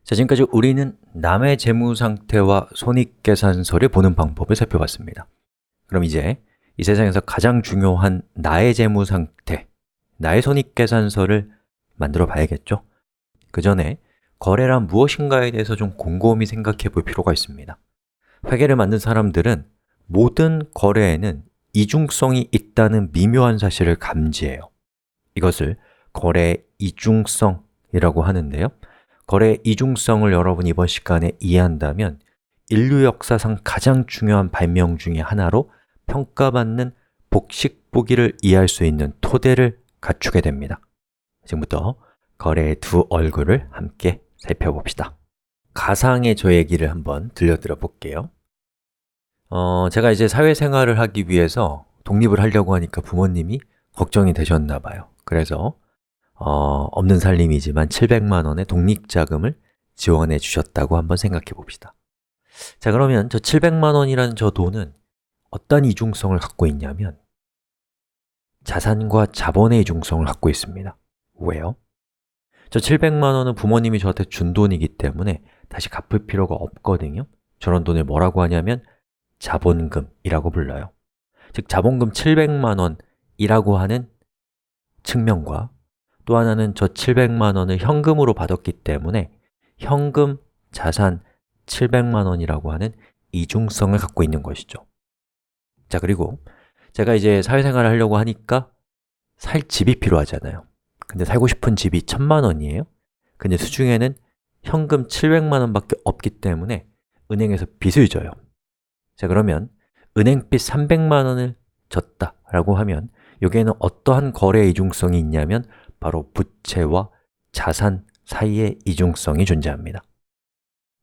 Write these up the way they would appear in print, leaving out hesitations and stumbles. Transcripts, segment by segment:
자, 지금까지 우리는 남의 재무 상태와 손익계산서를 보는 방법을 살펴봤습니다. 그럼 이제 이 세상에서 가장 중요한 나의 재무 상태, 나의 손익계산서를 만들어 봐야겠죠? 그 전에 거래란 무엇인가에 대해서 좀 곰곰이 생각해 볼 필요가 있습니다. 회계를 만든 사람들은 모든 거래에는 이중성이 있다는 미묘한 사실을 감지해요. 이것을 거래의 이중성이라고 하는데요. 거래의 이중성을 여러분 이번 시간에 이해한다면 인류 역사상 가장 중요한 발명 중에 하나로 평가받는 복식보기를 이해할 수 있는 토대를 갖추게 됩니다. 지금부터 거래의 두 얼굴을 함께 살펴봅시다. 가상의 저 얘기를 한번 들려드려 볼게요. 제가 이제 사회생활을 하기 위해서 독립을 하려고 하니까 부모님이 걱정이 되셨나 봐요. 그래서 없는 살림이지만 700만 원의 독립자금을 지원해 주셨다고 한번 생각해 봅시다. 자, 그러면 저 700만 원이라는 저 돈은 어떤 이중성을 갖고 있냐면 자산과 자본의 이중성을 갖고 있습니다. 왜요? 저 700만 원은 부모님이 저한테 준 돈이기 때문에 다시 갚을 필요가 없거든요. 저런 돈을 뭐라고 하냐면 자본금이라고 불러요. 즉, 자본금 700만 원이라고 하는 측면과 또 하나는 저 700만 원을 현금으로 받았기 때문에 현금, 자산 700만 원이라고 하는 이중성을 갖고 있는 것이죠. 자, 그리고 제가 이제 사회생활을 하려고 하니까 살 집이 필요하잖아요. 근데 살고 싶은 집이 1000만 원이에요. 근데 수중에는 현금 700만 원밖에 없기 때문에 은행에서 빚을 져요. 자, 그러면 은행빚 300만 원을 졌다라고 하면 여기에는 어떠한 거래의 이중성이 있냐면 바로 부채와 자산 사이의 이중성이 존재합니다.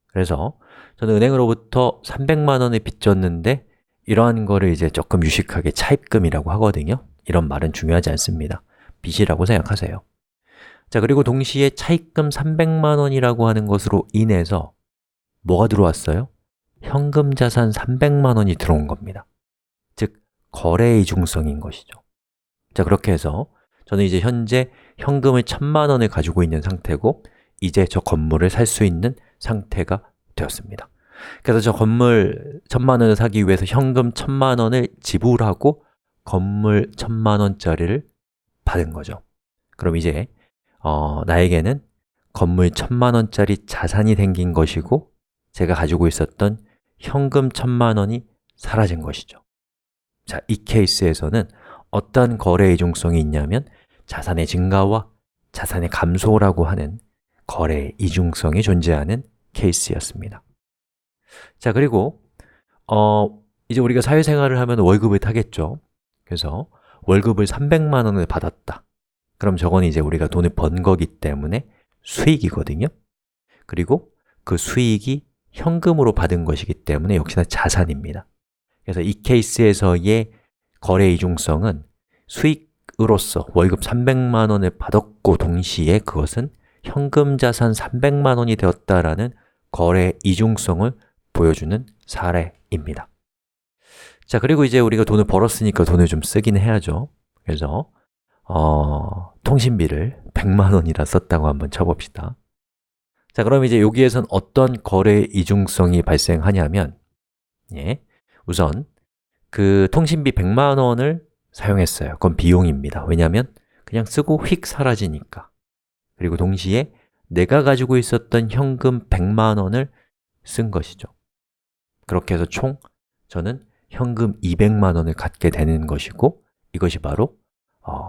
그래서 저는 은행으로부터 300만 원을 빚졌는데 이러한 거를 이제 조금 유식하게 차입금이라고 하거든요. 이런 말은 중요하지 않습니다. 빚이라고 생각하세요. 자, 그리고 동시에 차입금 300만 원이라고 하는 것으로 인해서 뭐가 들어왔어요? 현금 자산 300만 원이 들어온 겁니다. 즉, 거래의 이중성인 것이죠. 자, 그렇게 해서 저는 이제 현재 현금을 1000만 원을 가지고 있는 상태고 이제 저 건물을 살 수 있는 상태가 되었습니다. 그래서 저 건물 1000만 원을 사기 위해서 현금 1000만 원을 지불하고 건물 1000만 원짜리를 받은 거죠. 그럼 이제 나에게는 건물 1000만 원짜리 자산이 생긴 것이고 제가 가지고 있었던 현금 1000만 원이 사라진 것이죠. 자, 이 케이스에서는 어떤 거래의 이중성이 있냐면 자산의 증가와 자산의 감소라고 하는 거래의 이중성이 존재하는 케이스였습니다. 자, 그리고 이제 우리가 사회생활을 하면 월급을 타겠죠. 그래서 월급을 300만 원을 받았다. 그럼 저건 이제 우리가 돈을 번 거기 때문에 수익이거든요. 그리고 그 수익이 현금으로 받은 것이기 때문에 역시나 자산입니다. 그래서 이 케이스에서의 거래 이중성은 수익으로서 월급 300만 원을 받았고 동시에 그것은 현금 자산 300만 원이 되었다라는 거래 이중성을 보여주는 사례입니다. 자, 그리고 이제 우리가 돈을 벌었으니까 돈을 좀 쓰긴 해야죠. 그래서 통신비를 100만 원이나 썼다고 한번 쳐봅시다. 자, 그럼 이제 여기에선 어떤 거래 이중성이 발생하냐면 우선 그 통신비 100만 원을 사용했어요. 그건 비용입니다. 왜냐하면 그냥 쓰고 휙 사라지니까. 그리고 동시에 내가 가지고 있었던 현금 100만 원을 쓴 것이죠. 그렇게 해서 총 저는 현금 200만 원을 갖게 되는 것이고 이것이 바로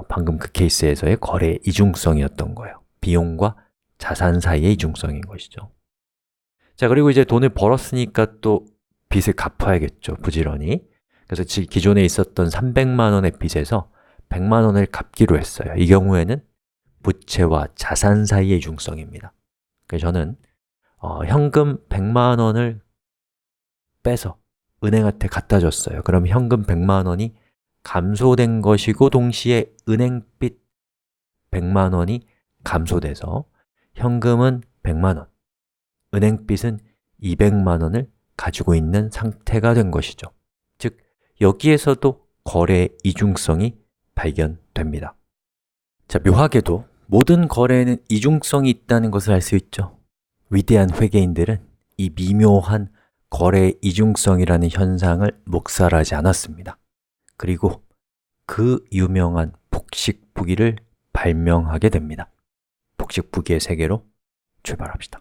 방금 그 케이스에서의 거래의 이중성이었던 거예요. 비용과 자산 사이의 이중성인 것이죠. 자, 그리고 이제 돈을 벌었으니까 또 빚을 갚아야겠죠, 부지런히. 그래서 기존에 있었던 300만 원의 빚에서 100만 원을 갚기로 했어요. 이 경우에는 부채와 자산 사이의 이중성입니다. 그래서 저는 현금 100만 원을 빼서 은행한테 갖다 줬어요. 그럼 현금 100만 원이 감소된 것이고 동시에 은행빚 100만 원이 감소돼서 현금은 100만 원, 은행빚은 200만 원을 가지고 있는 상태가 된 것이죠. 즉, 여기에서도 거래의 이중성이 발견됩니다. 자, 묘하게도 모든 거래에는 이중성이 있다는 것을 알 수 있죠. 위대한 회계인들은 이 미묘한 거래 이중성이라는 현상을 묵살하지 않았습니다. 그리고 그 유명한 복식부기를 발명하게 됩니다. 복식부기의 세계로 출발합시다.